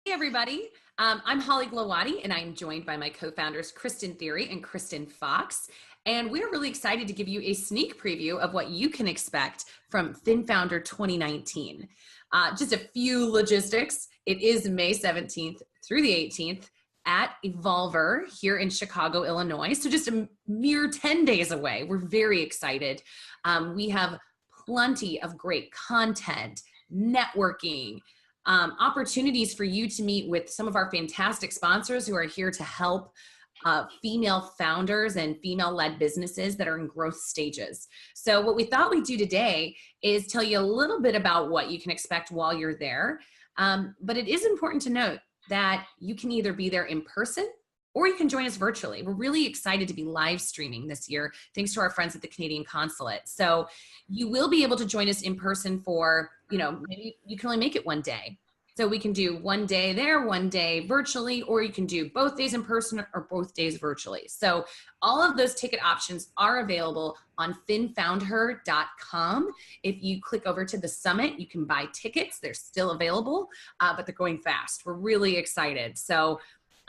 Hey everybody, I'm Holly Glowaty and I'm joined by my co-founders Kristin Thiry and Kristen Fox. And we're really excited to give you a sneak preview of what you can expect from FinFoundHer 2019. Just a few logistics. It is May 17th through the 18th at Evolver here in Chicago, Illinois. So just a mere 10 days away. We're very excited. We have plenty of great content, networking, opportunities for you to meet with some of our fantastic sponsors who are here to help female founders and female-led businesses that are in growth stages. So what we thought we'd do today is tell you a little bit about what you can expect while you're there. But it is important to note that you can either be there in person or you can join us virtually. We're really excited to be live streaming this year, thanks to our friends at the Canadian Consulate. So you will be able to join us in person for, maybe you can only make it one day. So we can do one day there, one day virtually, or you can do both days in person or both days virtually. So all of those ticket options are available on FinFoundHer.com. If you click over to the summit, you can buy tickets. They're still available, but they're going fast. We're really excited. So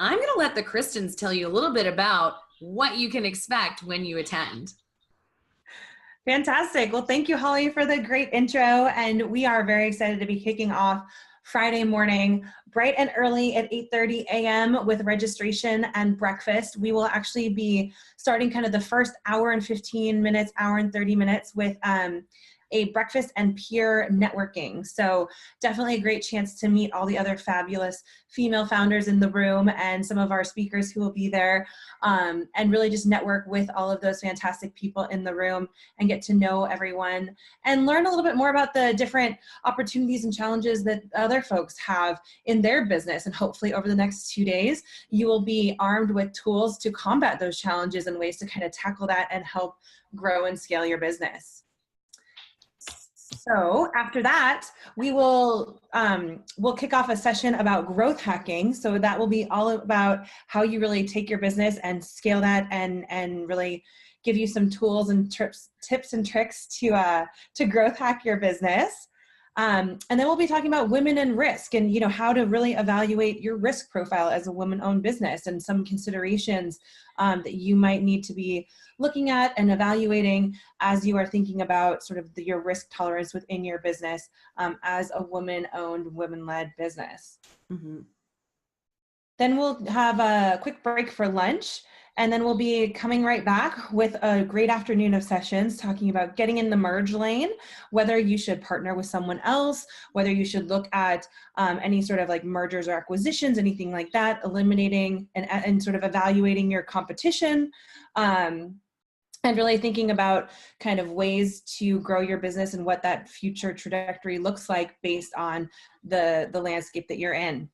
I'm going to let the Kristins tell you a little bit about what you can expect when you attend. Fantastic. Well, thank you, Holly, for the great intro. And we are very excited to be kicking off Friday morning, bright and early at 8:30 a.m. with registration and breakfast. We will actually be starting kind of the first hour and 15 minutes, hour and 30 minutes with a breakfast and peer networking. So definitely a great chance to meet all the other fabulous female founders in the room and some of our speakers who will be there, and really just network with all of those fantastic people in the room and get to know everyone and learn a little bit more about the different opportunities and challenges that other folks have in their business. And hopefully over the next 2 days, you will be armed with tools to combat those challenges and ways to kind of tackle that and help grow and scale your business. So after that, we will we'll kick off a session about growth hacking. So that will be all about how you really take your business and scale that and really give you some tools and tips and tricks to growth hack your business. And then we'll be talking about women and risk and how to really evaluate your risk profile as a woman-owned business and some considerations that you might need to be looking at and evaluating as you are thinking about sort of your risk tolerance within your business as a woman-owned, women-led business. Mm-hmm. Then we'll have a quick break for lunch. And then we'll be coming right back with a great afternoon of sessions talking about getting in the merge lane, whether you should partner with someone else, whether you should look at any sort of like mergers or acquisitions, anything like that, eliminating and sort of evaluating your competition, and really thinking about kind of ways to grow your business and what that future trajectory looks like based on the landscape that you're in.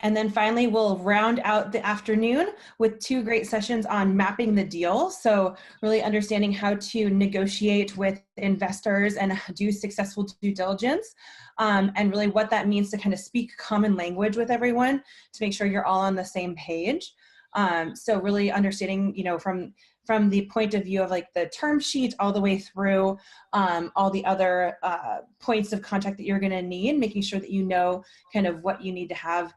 And then finally, we'll round out the afternoon with 2 great sessions on mapping the deal. So really understanding how to negotiate with investors and do successful due diligence, and really what that means to kind of speak common language with everyone to make sure you're all on the same page. So really understanding, from the point of view of like the term sheet all the way through all the other points of contact that you're going to need, making sure that you know kind of what you need to have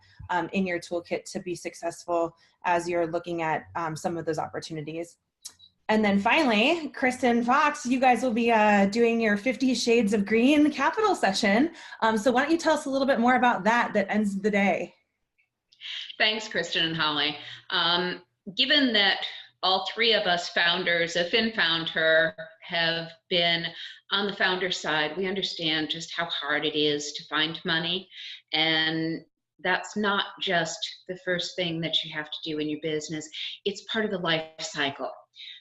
in your toolkit to be successful as you're looking at some of those opportunities. And then finally, Kristen Fox, you guys will be doing your 50 Shades of Green Capital session. So why don't you tell us a little bit more about that ends the day? Thanks, Kristen and Holly. Given that all 3 of us founders of FinFoundHer have been on the founder side, we understand just how hard it is to find money. And that's not just the first thing that you have to do in your business. It's part of the life cycle.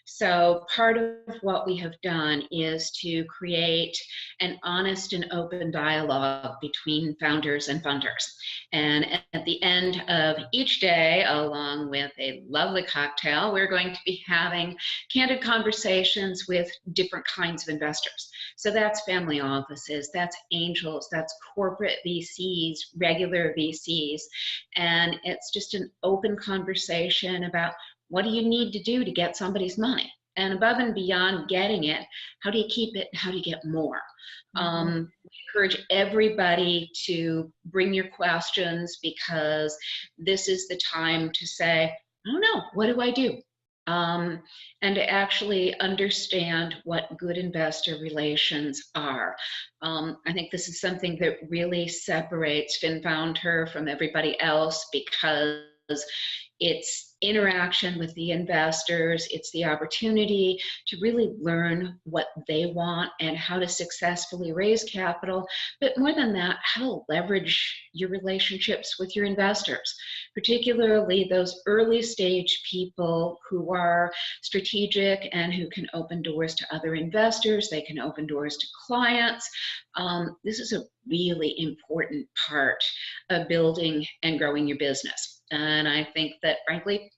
So part of what we have done is to create an honest and open dialogue between founders and funders. And at the end of each day, along with a lovely cocktail, we're going to be having candid conversations with different kinds of investors. So that's family offices, that's angels, that's corporate VCs, regular VCs. And it's just an open conversation about what do you need to do to get somebody's money? And above and beyond getting it, how do you keep it? How do you get more? encourage everybody to bring your questions, because this is the time to say, I don't know, what do I do? And to actually understand what good investor relations are. I think this is something that really separates FinFoundHer from everybody else, because it's interaction with the investors. It's the opportunity to really learn what they want and how to successfully raise capital. But more than that, how to leverage your relationships with your investors, particularly those early stage people who are strategic and who can open doors to other investors. They can open doors to clients. This is a really important part of building and growing your business. And I think that, frankly,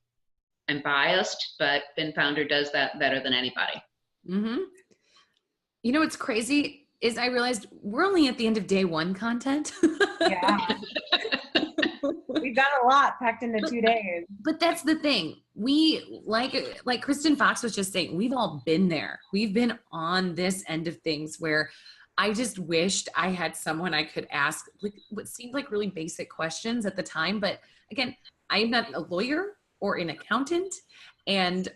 I'm biased, but FinFoundHer does that better than anybody. Mm-hmm. You know what's crazy is I realized we're only at the end of day one content. Yeah. We've got a lot packed into 2 days. But that's the thing. We, like Kristen Fox was just saying, we've all been there. We've been on this end of things where I just wished I had someone I could ask like what seemed like really basic questions at the time. But again, I'm not a lawyer or an accountant,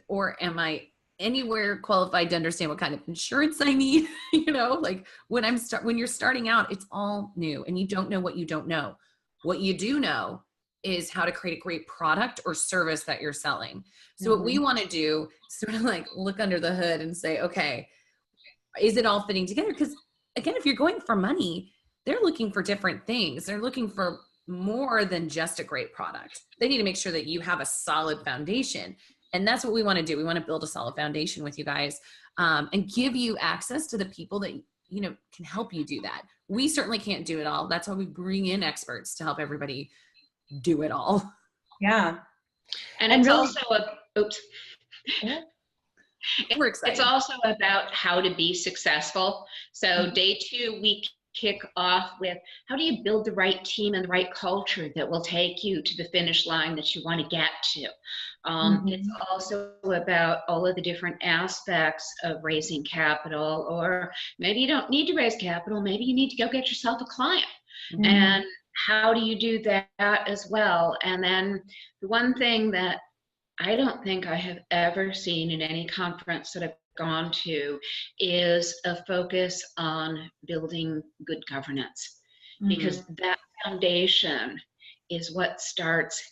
or am I anywhere qualified to understand what kind of insurance I need? You know, like when you're starting out, it's all new and you don't know what you don't know. What you do know is how to create a great product or service that you're selling. So what we want to do is sort of like look under the hood and say, okay, is it all fitting together? Because again, if you're going for money, they're looking for different things. They're looking for more than just a great product. They need to make sure that you have a solid foundation. And that's what we want to do. We want to build a solid foundation with you guys, and give you access to the people that, you know, can help you do that. We certainly can't do it all. That's why we bring in experts to help everybody do it all. Yeah. And it's really, also we're excited. It's also about how to be successful. So day 2, we kick off with how do you build the right team and the right culture that will take you to the finish line that you want to get to. It's also about all of the different aspects of raising capital, or maybe you don't need to raise capital. Maybe you need to go get yourself a client. And how do you do that as well? And then the one thing that I don't think I have ever seen in any conference that I've gone to is a focus on building good governance, because that foundation is what starts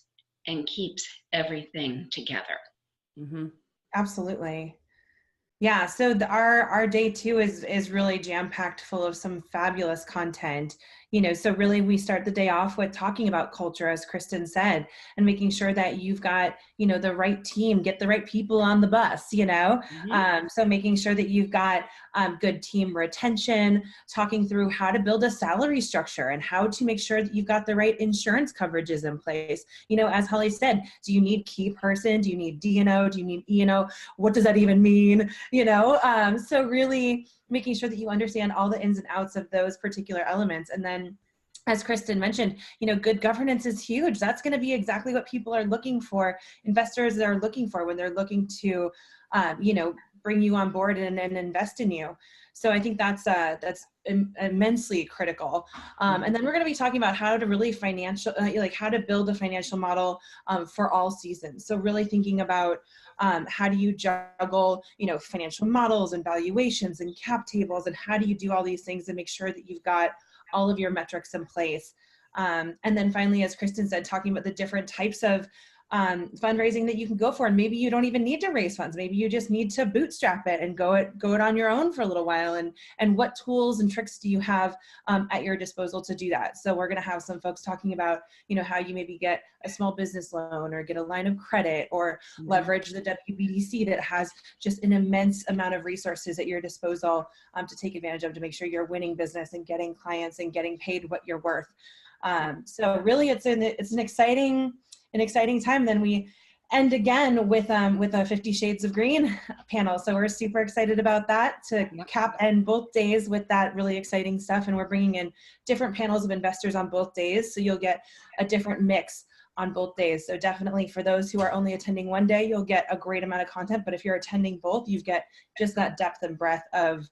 and keeps everything together. Absolutely. Yeah. So our day 2 is really jam-packed full of some fabulous content. You know, so really we start the day off with talking about culture, as Kristen said, and making sure that you've got, you know, the right team, get the right people on the bus, you know. So making sure that you've got good team retention, talking through how to build a salary structure and how to make sure that you've got the right insurance coverages in place. You know, as Holly said, do you need key person? Do you need D&O? Do you need E&O? What does that even mean? You know, so really making sure that you understand all the ins and outs of those particular elements. And then, as Kristen mentioned, you know, good governance is huge. That's going to be exactly what people are looking for, investors are looking for when they're looking to, you know, bring you on board and invest in you. So I think that's immensely critical. And then we're going to be talking about how to really how to build a financial model for all seasons. So really thinking about how do you juggle, you know, financial models and valuations and cap tables, and how do you do all these things and make sure that you've got all of your metrics in place. And then finally, as Kristen said, talking about the different types of fundraising that you can go for. And maybe you don't even need to raise funds. Maybe you just need to bootstrap it and go it on your own for a little while. And what tools and tricks do you have at your disposal to do that? So we're going to have some folks talking about, you know, how you maybe get a small business loan or get a line of credit or leverage the WBDC that has just an immense amount of resources at your disposal to take advantage of, to make sure you're winning business and getting clients and getting paid what you're worth. So really it's an exciting time. Then we end again with a 50 Shades of Green panel. So we're super excited about that to cap end both days with that really exciting stuff. And we're bringing in different panels of investors on both days. So you'll get a different mix on both days. So definitely for those who are only attending one day, you'll get a great amount of content. But if you're attending both, you get just that depth and breadth of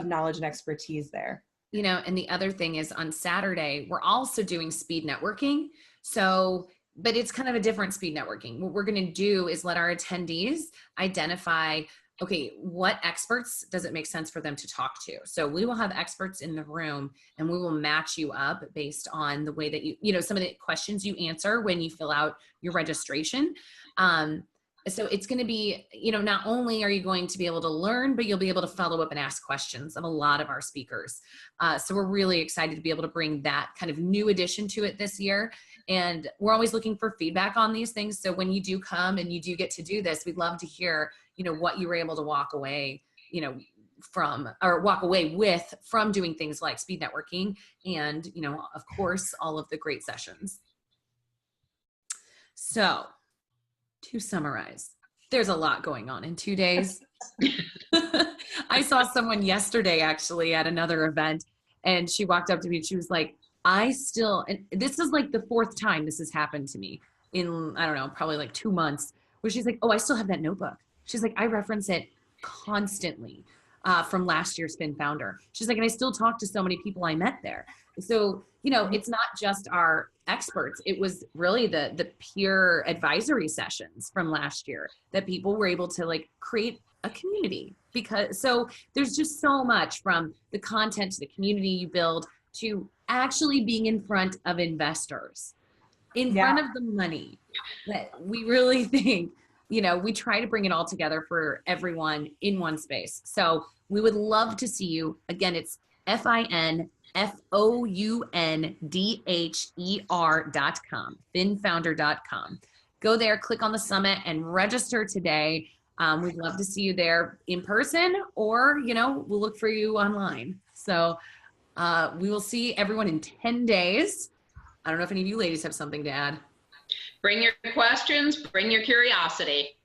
knowledge and expertise there. You know, and the other thing is on Saturday, we're also doing speed networking. So, but it's kind of a different speed networking. What we're going to do is let our attendees identify, okay, what experts does it make sense for them to talk to? So we will have experts in the room and we will match you up based on the way that you know, some of the questions you answer when you fill out your registration. So it's going to be, you know, not only are you going to be able to learn, but you'll be able to follow up and ask questions of a lot of our speakers. So we're really excited to be able to bring that kind of new addition to it this year. And we're always looking for feedback on these things. So when you do come and you do get to do this, we'd love to hear, you know, what you were able to walk away, you know, from, or walk away with from doing things like speed networking and, you know, of course, all of the great sessions. So to summarize, there's a lot going on in 2 days. I saw someone yesterday actually at another event and she walked up to me and she was like, I still, and this is like the 4th time this has happened to me in, I don't know, probably like 2 months, where she's like, oh, I still have that notebook. She's like, I reference it constantly from last year's FinFounder. She's like, and I still talk to so many people I met there. So, you know, it's not just our experts. It was really the peer advisory sessions from last year that people were able to like create a community, because so there's just so much from the content to the community you build to actually being in front of investors, in front of the money, that we really think, you know, we try to bring it all together for everyone in one space. So we would love to see you. Again, it's FinFoundher.com, FinFounder.com. Go there, click on the summit and register today. We'd love to see you there in person, or, you know, we'll look for you online. So we will see everyone in 10 days. I don't know if any of you ladies have something to add. Bring your questions, bring your curiosity.